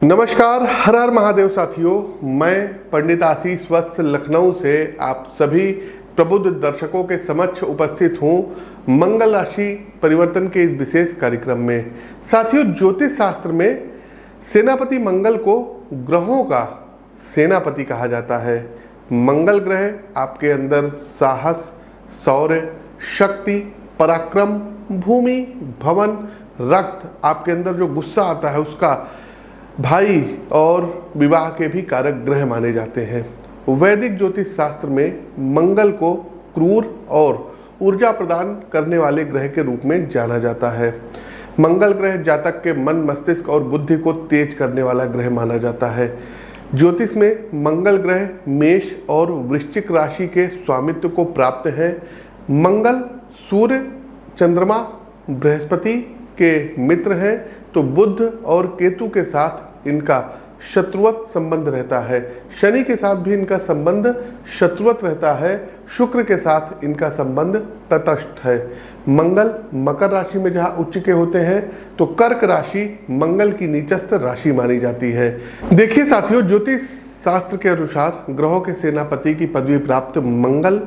नमस्कार, हर हर महादेव साथियों। मैं पंडित आशीष वत्स लखनऊ से आप सभी प्रबुद्ध दर्शकों के समक्ष उपस्थित हूँ मंगल राशि परिवर्तन के इस विशेष कार्यक्रम में। साथियों, ज्योतिष शास्त्र में सेनापति मंगल को ग्रहों का सेनापति कहा जाता है। मंगल ग्रह आपके अंदर साहस, शौर्य, शक्ति, पराक्रम, भूमि, भवन, रक्त, आपके अंदर जो गुस्सा आता है उसका, भाई और विवाह के भी कारक ग्रह माने जाते हैं। वैदिक ज्योतिष शास्त्र में मंगल को क्रूर और ऊर्जा प्रदान करने वाले ग्रह के रूप में जाना जाता है। मंगल ग्रह जातक के मन, मस्तिष्क और बुद्धि को तेज करने वाला ग्रह माना जाता है। ज्योतिष में मंगल ग्रह मेष और वृश्चिक राशि के स्वामित्व को प्राप्त है। मंगल सूर्य, चंद्रमा, बृहस्पति के मित्र हैं, तो बुध और केतु के साथ इनका शत्रुवत संबंध रहता है। शनि के साथ भी इनका संबंध शत्रुवत रहता है। शुक्र के साथ इनका संबंध तटस्थ है। मंगल मकर राशि में जहाँ उच्च के होते हैं, तो कर्क राशि मंगल की नीचस्थ राशि मानी जाती है। देखिए साथियों, ज्योतिष शास्त्र के अनुसार ग्रहों के सेनापति की पदवी प्राप्त मंगल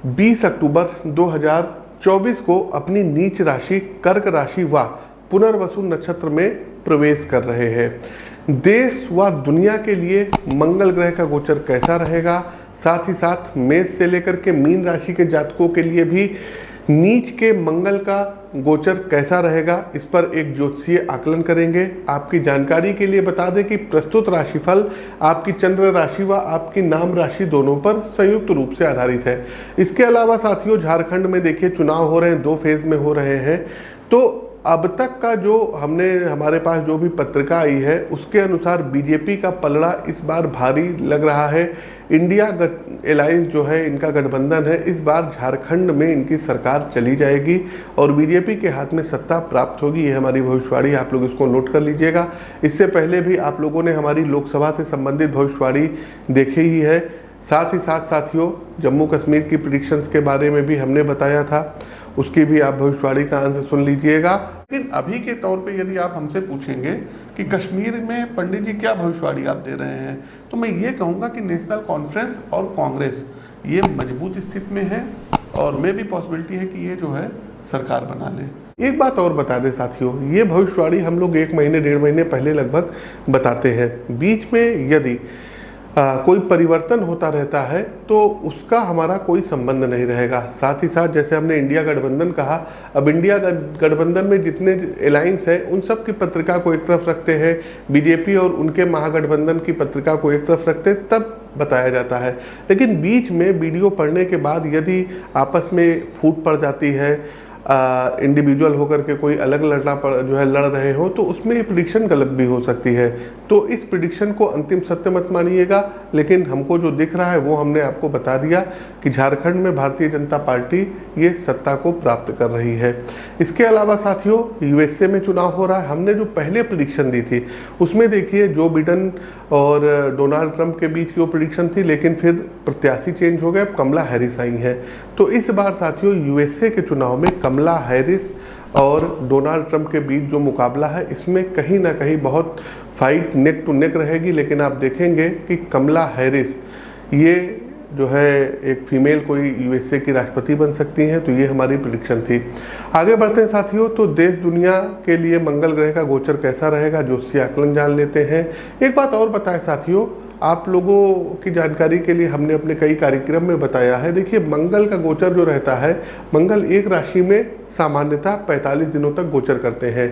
20 अक्टूबर 2024 को अपनी नीच राशि कर्क राशि व पुनर्वसु नक्षत्र में प्रवेश कर रहे हैं। देश व दुनिया के लिए मंगल ग्रह का गोचर कैसा रहेगा, साथ ही साथ मेष से लेकर के मीन राशि के जातकों के लिए भी नीच के मंगल का गोचर कैसा रहेगा, इस पर एक ज्योतिषीय आकलन करेंगे। आपकी जानकारी के लिए बता दें कि प्रस्तुत राशिफल आपकी चंद्र राशि व आपकी नाम राशि दोनों पर संयुक्त रूप से आधारित है। इसके अलावा साथियों, झारखंड में देखिए चुनाव हो रहे हैं, 2 फेज में हो रहे हैं। तो अब तक का जो हमारे पास जो भी पत्रिका आई है उसके अनुसार बीजेपी का पलड़ा इस बार भारी लग रहा है। इंडिया अलायंस जो है, इनका गठबंधन है, इस बार झारखंड में इनकी सरकार चली जाएगी और बीजेपी के हाथ में सत्ता प्राप्त होगी। ये हमारी भविष्यवाणी, आप लोग इसको नोट कर लीजिएगा। इससे पहले भी आप लोगों ने हमारी लोकसभा से संबंधित भविष्यवाणी देखी ही है। साथ ही साथ साथियों, जम्मू कश्मीर की प्रेडिक्शंस के बारे में भी हमने बताया था, उसकी भी आप भविष्यवाणी का अंश सुन लीजिएगा। लेकिन अभी के तौर पे यदि आप हमसे पूछेंगे कि कश्मीर में पंडित जी क्या भविष्यवाणी आप दे रहे हैं, तो मैं ये कहूँगा कि नेशनल कॉन्फ्रेंस और कांग्रेस ये मजबूत स्थिति में है और में भी पॉसिबिलिटी है कि ये जो है सरकार बना ले। एक बात और बता दें साथियों, ये भविष्यवाणी हम लोग 1 महीने 1.5 महीने पहले लगभग बताते हैं। बीच में यदि कोई परिवर्तन होता रहता है तो उसका हमारा कोई संबंध नहीं रहेगा। साथ ही साथ जैसे हमने इंडिया गठबंधन कहा, अब इंडिया गठबंधन में जितने अलायंस है उन सब की पत्रिका को एक तरफ रखते हैं, बीजेपी और उनके महागठबंधन की पत्रिका को एक तरफ रखते हैं, तब बताया जाता है। लेकिन बीच में वीडियो पढ़ने के बाद यदि आपस में फूट पड़ जाती है, इंडिविजुअल होकर के कोई अलग लड़ रहे हो, तो उसमें ये प्रेडिक्शन गलत भी हो सकती है। तो इस प्रेडिक्शन को अंतिम सत्य मत मानिएगा, लेकिन हमको जो दिख रहा है वो हमने आपको बता दिया कि झारखंड में भारतीय जनता पार्टी ये सत्ता को प्राप्त कर रही है। इसके अलावा साथियों, यूएसए में चुनाव हो रहा है। हमने जो पहले प्रेडिक्शन दी थी उसमें देखिए जो बिडेन और डोनाल्ड ट्रंप के बीच की वो प्रेडिक्शन थी, लेकिन फिर प्रत्याशी चेंज हो गए, अब कमला हैरिस आई है। तो इस बार साथियों यूएसए के चुनाव में कमला हैरिस और डोनाल्ड ट्रंप के बीच जो मुकाबला है, इसमें कहीं ना कहीं बहुत फाइट नेक टू नेक रहेगी। लेकिन आप देखेंगे कि कमला हैरिस ये जो है एक फीमेल कोई यूएसए की राष्ट्रपति बन सकती हैं। तो ये हमारी प्रेडिक्शन थी। आगे बढ़ते हैं साथियों, तो देश दुनिया के लिए मंगल ग्रह का गोचर कैसा रहेगा, ज्योतिषीय आकलन जान लेते हैं। एक बात और बताएं साथियों, आप लोगों की जानकारी के लिए हमने अपने कई कार्यक्रम में बताया है। देखिए, मंगल का गोचर जो रहता है, मंगल एक राशि में सामान्यतः 45 दिनों तक गोचर करते हैं।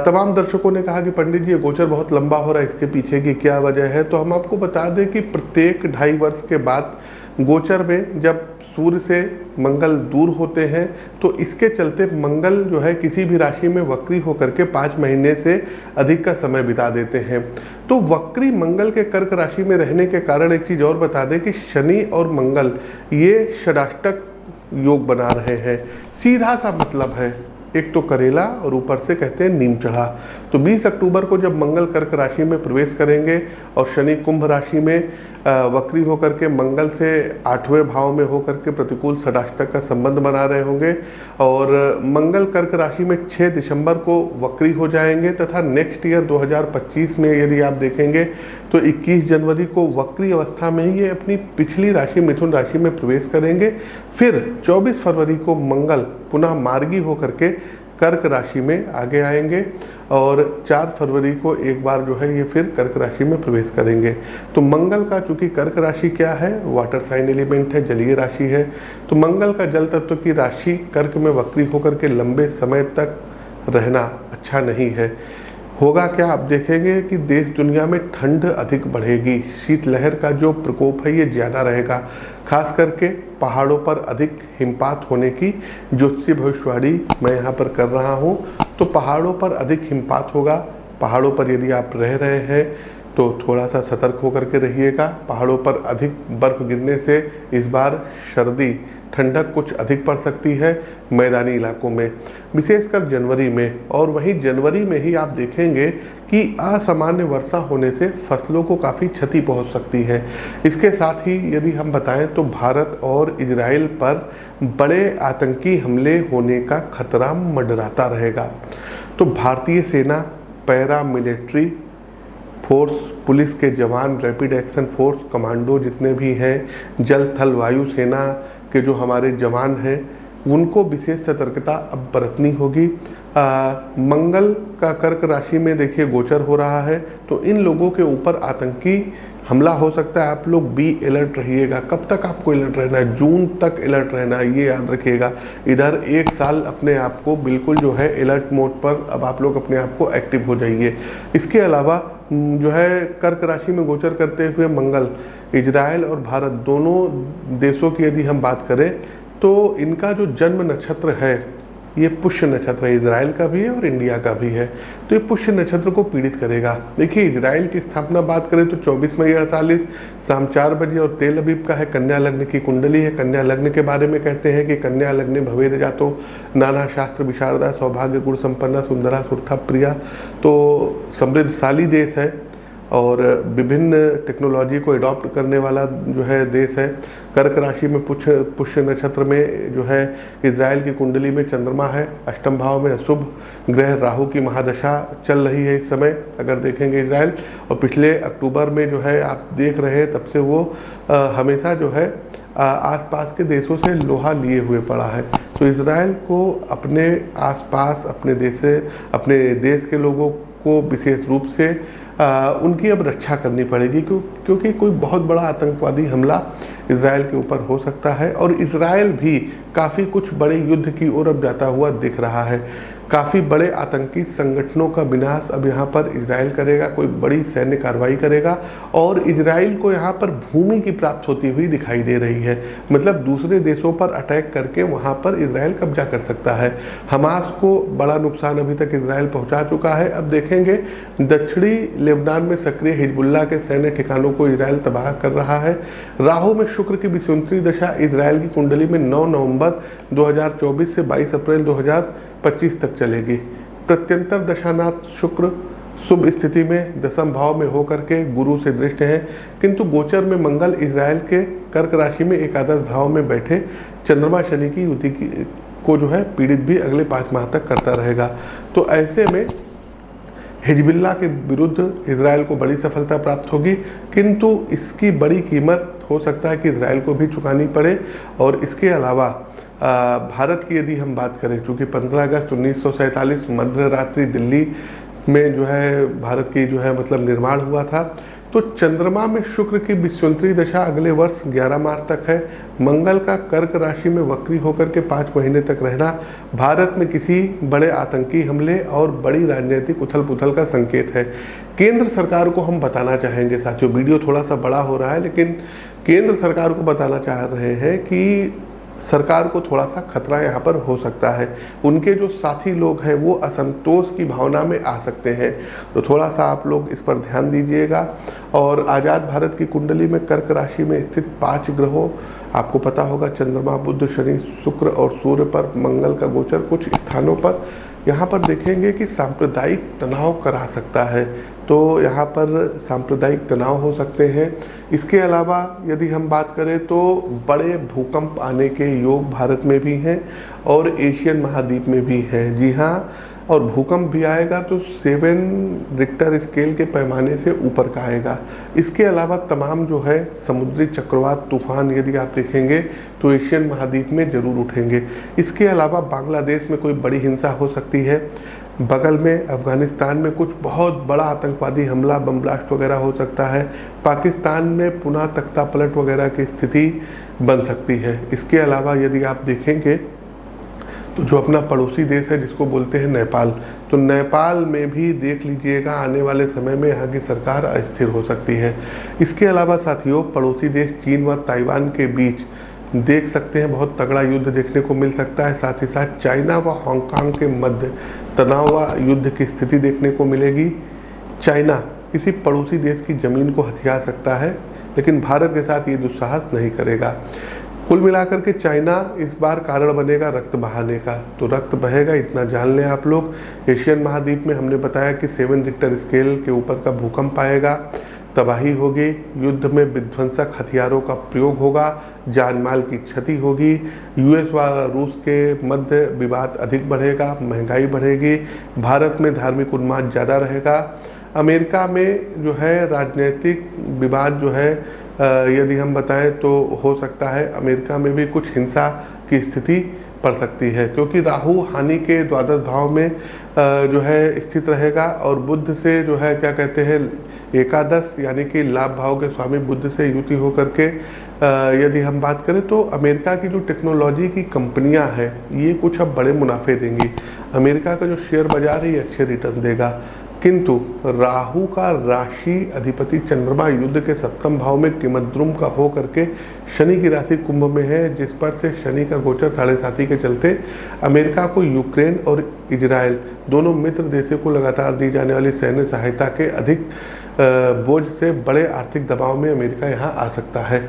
तमाम दर्शकों ने कहा कि पंडित जी ये गोचर बहुत लंबा हो रहा है, इसके पीछे की क्या वजह है। तो हम आपको बता दें कि प्रत्येक 2.5 वर्ष के बाद गोचर में जब सूर्य से मंगल दूर होते हैं, तो इसके चलते मंगल जो है किसी भी राशि में वक्री होकर के 5 महीने से अधिक का समय बिता देते हैं। तो वक्री मंगल के कर्क राशि में रहने के कारण एक चीज़ और बता दें कि शनि और मंगल ये षडाष्टक योग बना रहे हैं। सीधा सा मतलब है, एक तो करेला और ऊपर से कहते हैं नीम चढ़ा। तो 20 अक्टूबर को जब मंगल कर्क राशि में प्रवेश करेंगे और शनि कुंभ राशि में वक्री होकर के मंगल से 8वें भाव में होकर के प्रतिकूल षडाष्टक का संबंध बना रहे होंगे और मंगल कर्क राशि में 6 दिसंबर को वक्री हो जाएंगे तथा नेक्स्ट ईयर 2025 में यदि आप देखेंगे तो 21 जनवरी को वक्री अवस्था में ही ये अपनी पिछली राशि मिथुन राशि में प्रवेश करेंगे। फिर 24 फरवरी को मंगल पुनः मार्गी होकर के कर्क राशि में आगे आएंगे और 4 फरवरी को एक बार जो है ये फिर कर्क राशि में प्रवेश करेंगे। तो मंगल का चूंकि कर्क राशि क्या है, वाटर साइन एलिमेंट है, जलीय राशि है, तो मंगल का जल तत्व की राशि कर्क में वक्री होकर के लंबे समय तक रहना अच्छा नहीं है। होगा क्या, आप देखेंगे कि देश दुनिया में ठंड अधिक बढ़ेगी, शीतलहर का जो प्रकोप है ये ज़्यादा रहेगा, खास करके पहाड़ों पर अधिक हिमपात होने की ज्योतिषीय भविष्यवाणी मैं यहाँ पर कर रहा हूँ। तो पहाड़ों पर अधिक हिमपात होगा। पहाड़ों पर यदि आप रह रहे हैं तो थोड़ा सा सतर्क होकर के रहिएगा। पहाड़ों पर अधिक बर्फ गिरने से इस बार सर्दी ठंडक कुछ अधिक पड़ सकती है मैदानी इलाकों में, विशेषकर जनवरी में। और वहीं जनवरी में ही आप देखेंगे कि असामान्य वर्षा होने से फसलों को काफ़ी क्षति पहुंच सकती है। इसके साथ ही यदि हम बताएं तो भारत और इजराइल पर बड़े आतंकी हमले होने का खतरा मंडराता रहेगा। तो भारतीय सेना, पैरा मिलिट्री फोर्स, पुलिस के जवान, रैपिड एक्शन फोर्स, कमांडो जितने भी हैं, जल थल वायु सेना के जो हमारे जवान हैं, उनको विशेष सतर्कता अब बरतनी होगी। मंगल का कर्क राशि में देखिए गोचर हो रहा है, तो इन लोगों के ऊपर आतंकी हमला हो सकता है। आप लोग भी अलर्ट रहिएगा। कब तक आपको अलर्ट रहना है? जून तक अलर्ट रहना है, ये याद रखिएगा। इधर 1 साल अपने आप को बिल्कुल जो है अलर्ट मोड पर अब आप लोग अपने आप को एक्टिव हो जाइए। इसके अलावा जो है कर्क राशि में गोचर करते हुए मंगल, इजराइल और भारत दोनों देशों की यदि हम बात करें तो इनका जो जन्म नक्षत्र है ये पुष्य नक्षत्र है, इजराइल का भी है और इंडिया का भी है। तो ये पुष्य नक्षत्र को पीड़ित करेगा। देखिए इजराइल की स्थापना बात करें तो 24 मई 48 शाम 4 बजे और तेल अबीब का है, कन्या लग्न की कुंडली है। कन्या लग्न के बारे में कहते हैं कि कन्या लग्न भवेद जातो नाना शास्त्र विशारदा सौभाग्य गुण संपन्ना सुंदरा सुरथा प्रिया। तो समृद्धशाली देश है और विभिन्न टेक्नोलॉजी को एडॉप्ट करने वाला जो है देश है। कर्क राशि में पुष्य नक्षत्र में जो है इजराइल की कुंडली में चंद्रमा है, अष्टम भाव में अशुभ ग्रह राहु की महादशा चल रही है इस समय अगर देखेंगे इजराइल। और पिछले अक्टूबर में जो है आप देख रहे हैं तब से वो हमेशा जो है आसपास के देशों से लोहा लिए हुए पड़ा है। तो इजराइल को अपने आसपास अपने देश के लोगों को विशेष रूप से उनकी अब रक्षा करनी पड़ेगी क्योंकि कोई बहुत बड़ा आतंकवादी हमला इजराइल के ऊपर हो सकता है। और इजराइल भी काफ़ी कुछ बड़े युद्ध की ओर अब जाता हुआ दिख रहा है। काफ़ी बड़े आतंकी संगठनों का विनाश अब यहाँ पर इजराइल करेगा, कोई बड़ी सैन्य कार्रवाई करेगा और इजराइल को यहाँ पर भूमि की प्राप्त होती हुई दिखाई दे रही है। मतलब दूसरे देशों पर अटैक करके वहाँ पर इजराइल कब्जा कर सकता है। हमास को बड़ा नुकसान अभी तक इजराइल पहुँचा चुका है। अब देखेंगे दक्षिणी लेबनान में सक्रिय हिजबुल्लाह के सैन्य ठिकानों को इजराइल तबाह कर रहा है। राहु में शुक्र की विसुंतरी दशा इजराइल की कुंडली में 9 नवंबर 2024 से 22 अप्रैल 2025 तक चलेगी। प्रत्यंतर दशानाथ शुक्र शुभ स्थिति में दशम भाव में होकर के गुरु से दृष्ट है, किंतु गोचर में मंगल इजराइल के कर्क राशि में एकादश भाव में बैठे चंद्रमा शनि की युति को जो है पीड़ित भी अगले 5 माह तक करता रहेगा। तो ऐसे में हिजबुल्लाह के विरुद्ध इजराइल को बड़ी सफलता प्राप्त होगी, किंतु इसकी बड़ी कीमत हो सकता है कि इजराइल को भी चुकानी पड़े। और इसके अलावा भारत की यदि हम बात करें, चूँकि 15 अगस्त 1947 मध्य रात्रि दिल्ली में जो है भारत की जो है मतलब निर्माण हुआ था। तो चंद्रमा में शुक्र की विश्वंतरी दशा अगले वर्ष 11 मार्च तक है। मंगल का कर्क राशि में वक्री होकर के 5 महीने तक रहना भारत में किसी बड़े आतंकी हमले और बड़ी राजनीतिक उथल पुथल का संकेत है। केंद्र सरकार को हम बताना चाहेंगे साथियों, वीडियो थोड़ा सा बड़ा हो रहा है लेकिन केंद्र सरकार को बताना चाह रहे हैं कि सरकार को थोड़ा सा खतरा यहाँ पर हो सकता है। उनके जो साथी लोग हैं वो असंतोष की भावना में आ सकते हैं, तो थोड़ा सा आप लोग इस पर ध्यान दीजिएगा। और आज़ाद भारत की कुंडली में कर्क राशि में स्थित 5 ग्रहों, आपको पता होगा चंद्रमा, बुध, शनि, शुक्र और सूर्य पर मंगल का गोचर कुछ स्थानों पर यहाँ पर देखेंगे कि सांप्रदायिक तनाव करा सकता है। तो यहाँ पर सांप्रदायिक तनाव हो सकते हैं। इसके अलावा यदि हम बात करें तो बड़े भूकंप आने के योग भारत में भी हैं और एशियन महाद्वीप में भी हैं। जी हाँ, और भूकंप भी आएगा तो 7 रिक्टर स्केल के पैमाने से ऊपर का आएगा। इसके अलावा तमाम जो है समुद्री चक्रवात तूफान यदि आप देखेंगे तो एशियन महाद्वीप में ज़रूर उठेंगे। इसके अलावा बांग्लादेश में कोई बड़ी हिंसा हो सकती है। बगल में अफ़गानिस्तान में कुछ बहुत बड़ा आतंकवादी हमला, बम ब्लास्ट वगैरह हो सकता है। पाकिस्तान में पुनः तख्ता पलट वगैरह की स्थिति बन सकती है। इसके अलावा यदि आप देखेंगे तो जो अपना पड़ोसी देश है जिसको बोलते हैं नेपाल, तो नेपाल में भी देख लीजिएगा आने वाले समय में यहाँ की सरकार अस्थिर हो सकती है। इसके अलावा साथियों, पड़ोसी देश चीन व ताइवान के बीच देख सकते हैं बहुत तगड़ा युद्ध देखने को मिल सकता है। साथ ही साथ चाइना व हांगकांग के मध्य तनाव व युद्ध की स्थिति देखने को मिलेगी। चाइना किसी पड़ोसी देश की ज़मीन को हथिया सकता है, लेकिन भारत के साथ ये दुस्साहस नहीं करेगा। कुल मिलाकर के चाइना इस बार कारण बनेगा रक्त बहाने का, तो रक्त बहेगा इतना जान लें आप लोग। एशियन महाद्वीप में हमने बताया कि 7 रिक्टर स्केल के ऊपर का भूकंप आएगा, तबाही होगी, युद्ध में विध्वंसक हथियारों का प्रयोग होगा, जान माल की क्षति होगी, यूएस व रूस के मध्य विवाद अधिक बढ़ेगा, महंगाई बढ़ेगी, भारत में धार्मिक उन्माद ज़्यादा रहेगा, अमेरिका में जो है राजनीतिक विवाद जो है यदि हम बताएं तो हो सकता है अमेरिका में भी कुछ हिंसा की स्थिति पड़ सकती है, क्योंकि राहु हानि के द्वादश भाव में जो है स्थित रहेगा और बुध से जो है क्या कहते हैं एकादश यानी कि लाभ भाव के स्वामी बुध से युति होकर के यदि हम बात करें तो अमेरिका की जो टेक्नोलॉजी की कंपनियां हैं ये कुछ अब बड़े मुनाफे देंगी। अमेरिका का जो शेयर बाजार है ये अच्छे रिटर्न देगा, किंतु राहु का राशि अधिपति चंद्रमा युद्ध के 7वें भाव में किमद्रुम का हो करके शनि की राशि कुंभ में है, जिस पर से शनि का गोचर 7.5 के चलते अमेरिका को यूक्रेन और इजराइल दोनों मित्र देशों को लगातार दी जाने वाली सैन्य सहायता के अधिक बोझ से बड़े आर्थिक दबाव में अमेरिका यहाँ आ सकता है।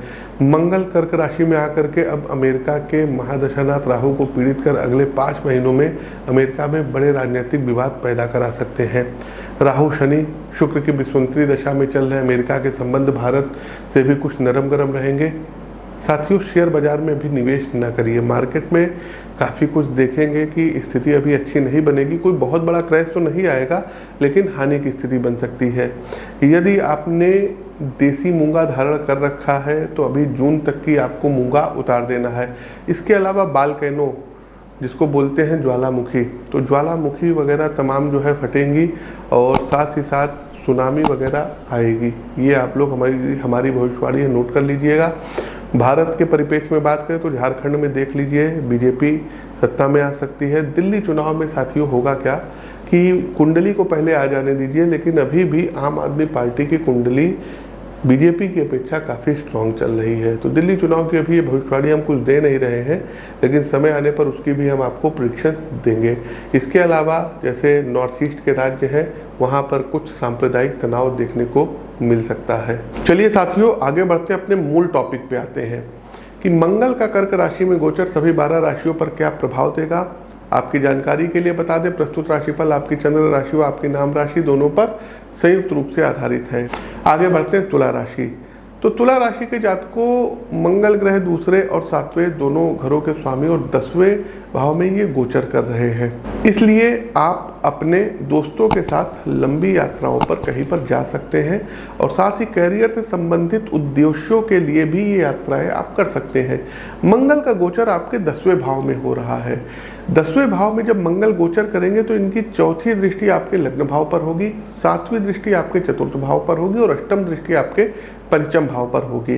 मंगल कर्क राशि में आकर के अब अमेरिका के महादशानाथ राहु को पीड़ित कर अगले 5 महीनों में अमेरिका में बड़े राजनीतिक विवाद पैदा करा सकते हैं। राहु शनि शुक्र की विश्वंतरी दशा में चल रहे अमेरिका के संबंध भारत से भी कुछ नरम गरम रहेंगे। साथियों, शेयर बाजार में भी निवेश न करिए। मार्केट में काफ़ी कुछ देखेंगे कि स्थिति अभी अच्छी नहीं बनेगी। कोई बहुत बड़ा क्रैश तो नहीं आएगा, लेकिन हानि की स्थिति बन सकती है। यदि आपने देसी मूंगा धारण कर रखा है तो अभी जून तक की आपको मूंगा उतार देना है। इसके अलावा बालकैनो जिसको बोलते हैं ज्वालामुखी, तो ज्वालामुखी वगैरह तमाम जो है फटेंगी और साथ ही साथ सुनामी वगैरह आएगी। ये आप लोग हमारी भविष्यवाणी है, नोट कर लीजिएगा। भारत के परिप्रेक्ष्य में बात करें तो झारखंड में देख लीजिए बीजेपी सत्ता में आ सकती है। दिल्ली चुनाव में साथियों होगा क्या कि कुंडली को पहले आ जाने दीजिए, लेकिन अभी भी आम आदमी पार्टी की कुंडली बीजेपी की अपेक्षा काफ़ी स्ट्रॉन्ग चल रही है। तो दिल्ली चुनाव की अभी भविष्यवाणी हम कुछ दे नहीं रहे हैं, लेकिन समय आने पर उसकी भी हम आपको प्रेडिक्शन देंगे। इसके अलावा जैसे नॉर्थ ईस्ट के राज्य हैं वहाँ पर कुछ सांप्रदायिक तनाव देखने को मिल सकता है। चलिए साथियों, आगे बढ़ते अपने मूल टॉपिक पे आते हैं कि मंगल का कर्क राशि में गोचर सभी 12 राशियों पर क्या प्रभाव देगा। आपकी जानकारी के लिए बता दें, प्रस्तुत राशिफल आपकी चंद्र राशि व आपकी नाम राशि दोनों पर संयुक्त रूप से आधारित है। आगे बढ़ते हैं तुला राशि। तो तुला राशि के जातकों मंगल ग्रह दूसरे और 7वें दोनों घरों के स्वामी और 10वें भाव में ये गोचर कर रहे हैं, इसलिए आप अपने दोस्तों के साथ लंबी यात्राओं पर कहीं पर जा सकते हैं और साथ ही कैरियर से संबंधित उद्देश्यों के लिए भी ये यात्राएं आप कर सकते हैं। मंगल का गोचर आपके 10वें भाव में हो रहा है। 10वें भाव में जब मंगल गोचर करेंगे तो इनकी चौथी दृष्टि आपके लग्न भाव पर होगी, 7वीं दृष्टि आपके चतुर्थ भाव पर होगी और 8वीं दृष्टि आपके 5वें भाव पर होगी।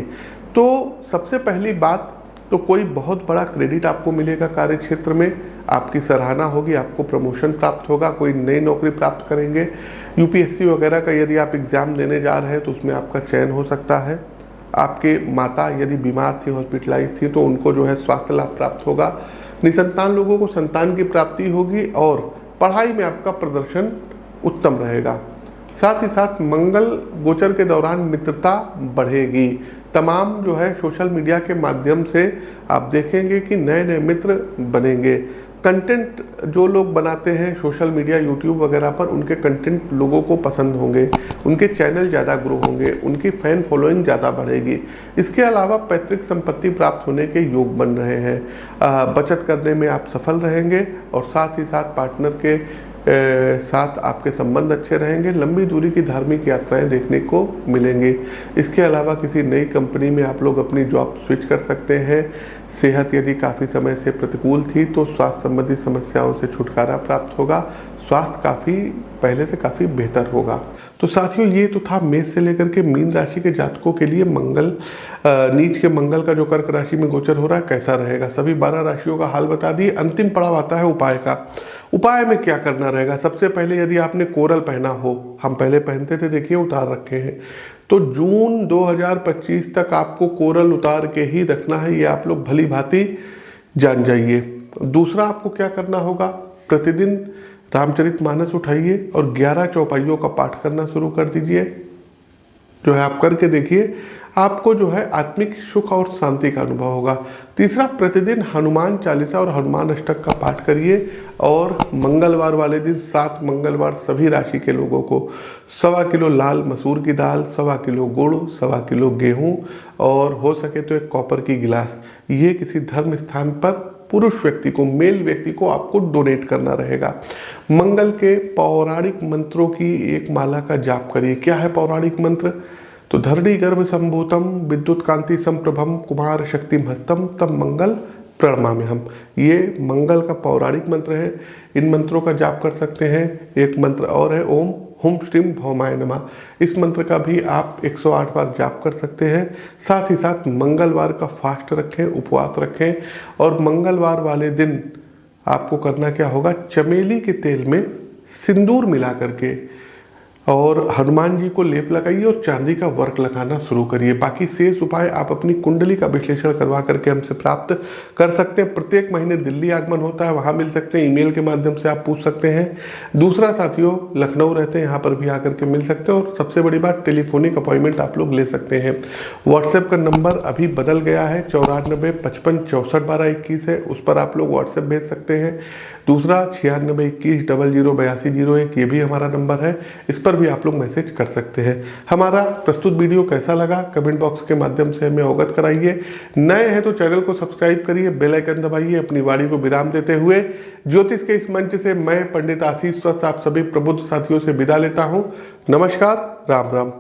तो सबसे पहली बात तो कोई बहुत बड़ा क्रेडिट आपको मिलेगा कार्य क्षेत्र में, आपकी सराहना होगी, आपको प्रमोशन प्राप्त होगा, कोई नई नौकरी प्राप्त करेंगे। यूपीएससी वगैरह का यदि आप एग्ज़ाम देने जा रहे हैं तो उसमें आपका चयन हो सकता है। आपके माता यदि बीमार थी, हॉस्पिटलाइज थी, तो उनको जो है स्वास्थ्य लाभ प्राप्त होगा। निसंतान लोगों को संतान की प्राप्ति होगी और पढ़ाई में आपका प्रदर्शन उत्तम रहेगा। साथ ही साथ मंगल गोचर के दौरान मित्रता बढ़ेगी। तमाम जो है सोशल मीडिया के माध्यम से आप देखेंगे कि नए नए मित्र बनेंगे। कंटेंट जो लोग बनाते हैं सोशल मीडिया यूट्यूब वगैरह पर, उनके कंटेंट लोगों को पसंद होंगे, उनके चैनल ज़्यादा ग्रो होंगे, उनकी फैन फॉलोइंग ज़्यादा बढ़ेगी। इसके अलावा पैतृक संपत्ति प्राप्त होने के योग बन रहे हैं, बचत करने में आप सफल रहेंगे और साथ ही साथ पार्टनर के साथ आपके संबंध अच्छे रहेंगे। लंबी दूरी की धार्मिक यात्राएं देखने को मिलेंगी। इसके अलावा किसी नई कंपनी में आप लोग अपनी जॉब स्विच कर सकते हैं। सेहत यदि काफ़ी समय से प्रतिकूल थी तो स्वास्थ्य संबंधी समस्याओं से छुटकारा प्राप्त होगा। स्वास्थ्य काफ़ी पहले से काफ़ी बेहतर होगा। तो साथियों, ये तो था मेष से लेकर के मीन राशि के जातकों के लिए मंगल नीच के मंगल का जो कर्क राशि में गोचर हो रहा है कैसा रहेगा। सभी 12 राशियों का हाल बता दिए। अंतिम पड़ाव आता है उपाय का। उपाय में क्या करना रहेगा? सबसे पहले यदि आपने कोरल पहना हो, हम पहले पहनते थे, देखिए उतार रखे हैं, तो जून 2025 तक आपको कोरल उतार के ही रखना है। ये आप लोग भली भांति जान जाइए। दूसरा आपको क्या करना होगा, प्रतिदिन रामचरितमानस उठाइए और 11 चौपाइयों का पाठ करना शुरू कर दीजिए। जो है आप करके देखिए, आपको जो है आत्मिक सुख और शांति का अनुभव होगा। तीसरा, प्रतिदिन हनुमान चालीसा और हनुमान अष्टक का पाठ करिए और मंगलवार वाले दिन 7 मंगलवार सभी राशि के लोगों को 1.25 किलो लाल मसूर की दाल, 1.25 किलो गुड़, 1.25 किलो गेहूं और हो सके तो एक कॉपर की गिलास, ये किसी धर्म स्थान पर पुरुष व्यक्ति को, मेल व्यक्ति को आपको डोनेट करना रहेगा। मंगल के पौराणिक मंत्रों की एक माला का जाप करिए। क्या है पौराणिक मंत्र? तो धरणी गर्भ संभूतम विद्युत कांति संप्रभम कुमार शक्तिम हस्तम तब मंगल प्रणमामि हम। ये मंगल का पौराणिक मंत्र है। इन मंत्रों का जाप कर सकते हैं। एक मंत्र और है, ओम हुम श्रीम भौमाय नमः। इस मंत्र का भी आप 108 बार जाप कर सकते हैं। साथ ही साथ मंगलवार का फास्ट रखें, उपवास रखें और मंगलवार वाले दिन आपको करना क्या होगा, चमेली के तेल में सिंदूर मिला करके और हनुमान जी को लेप लगाइए और चांदी का वर्क लगाना शुरू करिए। बाकी शेष उपाय आप अपनी कुंडली का विश्लेषण करवा करके हमसे प्राप्त कर सकते हैं। प्रत्येक महीने दिल्ली आगमन होता है, वहाँ मिल सकते हैं। ईमेल के माध्यम से आप पूछ सकते हैं। दूसरा साथियों, लखनऊ रहते हैं, यहाँ पर भी आकर के मिल सकते हैं। और सबसे बड़ी बात, टेलीफोनिक अपॉइंटमेंट आप लोग ले सकते हैं। व्हाट्सएप का नंबर अभी बदल गया है, 94 55 64 12 21 है, उस पर आप लोग व्हाट्सएप भेज सकते हैं। दूसरा 96 21 00 82 01, ये भी हमारा नंबर है, इस पर भी आप लोग मैसेज कर सकते हैं। हमारा प्रस्तुत वीडियो कैसा लगा कमेंट बॉक्स के माध्यम से हमें अवगत कराइए। नए हैं तो चैनल को सब्सक्राइब करिए, बेल आइकन दबाइए। अपनी वाणी को विराम देते हुए ज्योतिष के इस मंच से मैं पंडित आशीष वत्स आप सभी प्रबुद्ध साथियों से विदा लेता हूँ। नमस्कार, राम राम।